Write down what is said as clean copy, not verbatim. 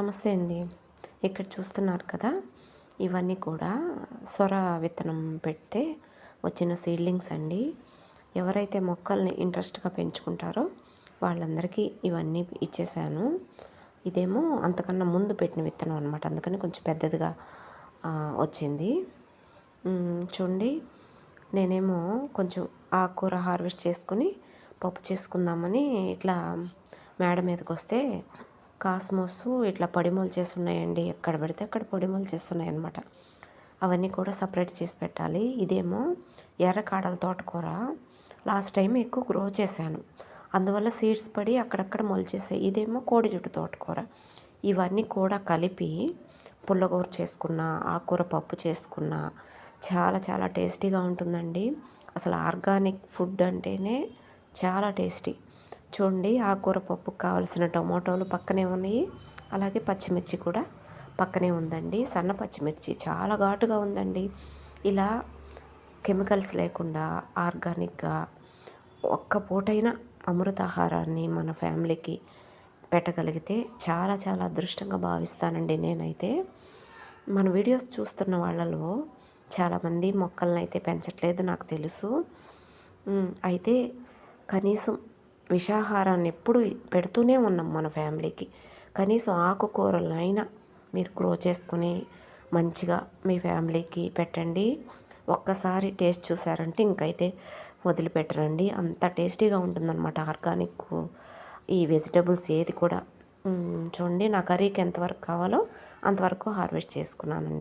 నమస్తే అండి. ఇక్కడ చూస్తున్నారు కదా! ఇవన్నీ కూడా సొర విత్తనం పెడితే వచ్చిన సీడ్లింగ్స్ అండి. ఎవరైతే మొక్కల్ని ఇంట్రెస్ట్‌గా పెంచుకుంటారో వాళ్ళందరికీ ఇవన్నీ ఇచ్చేసాను. ఇదేమో అంతకన్నా ముందు పెట్టిన విత్తనం అనమాట. అందుకని కొంచెం పెద్దదిగా వచ్చింది. చూడండి, నేనేమో కొంచెం ఆకుకూర హార్వెస్ట్ చేసుకొని పప్పు చేసుకుందామని ఇట్లా మేడ మీదకొస్తే కాస్మోస్ ఇట్లా పొడి మొలిచేస్తున్నాయండి. ఎక్కడ పడితే అక్కడ పొడి మొలిచేస్తున్నాయి అనమాట. అవన్నీ కూడా సపరేట్ చేసి పెట్టాలి. ఇదేమో ఎర్రకాడల తోటకూర. లాస్ట్ టైం ఎక్కువ గ్రో చేశాను, అందువల్ల సీడ్స్ పడి అక్కడక్కడ మొలిచేసాయి. ఇదేమో కోడి జుట్టు తోటకూర. ఇవన్నీ కూడా కలిపి పుల్లగూర చేసుకున్న, ఆకుకూర పప్పు చేసుకున్న చాలా చాలా టేస్టీగా ఉంటుందండి. అసలు ఆర్గానిక్ ఫుడ్ అంటేనే చాలా టేస్టీ. చూడండి, ఆకుకూర పప్పుకు కావాల్సిన టొమాటోలు పక్కనే ఉన్నాయి, అలాగే పచ్చిమిర్చి కూడా పక్కనే ఉందండి. సన్న పచ్చిమిర్చి చాలా ఘాటుగా ఉందండి. ఇలా కెమికల్స్ లేకుండా ఆర్గానిక్గా ఒక్క పూటైనా అమృతాహారాన్ని మన ఫ్యామిలీకి పెట్టగలిగితే చాలా చాలా అదృష్టంగా భావిస్తానండి నేనైతే. మన వీడియోస్ చూస్తున్న వాళ్ళలో చాలామంది మొక్కలను అయితే పెంచట్లేదు నాకు తెలుసు. అయితే కనీసం విషాహారాన్ని ఎప్పుడు పెడుతూనే ఉన్నాం మన ఫ్యామిలీకి. కనీసం ఆకుకూరలైనా మీరు గ్రో చేసుకుని మంచిగా మీ ఫ్యామిలీకి పెట్టండి. ఒక్కసారి టేస్ట్ చూసారంటే ఇంకైతే వదిలిపెట్టరండి. అంత టేస్టీగా ఉంటుందన్నమాట ఆర్గానిక్ ఈ వెజిటబుల్స్ ఏది కూడా. చూడండి, నా కర్రీకి ఎంతవరకు కావాలో అంతవరకు హార్వెస్ట్ చేసుకున్నానండి.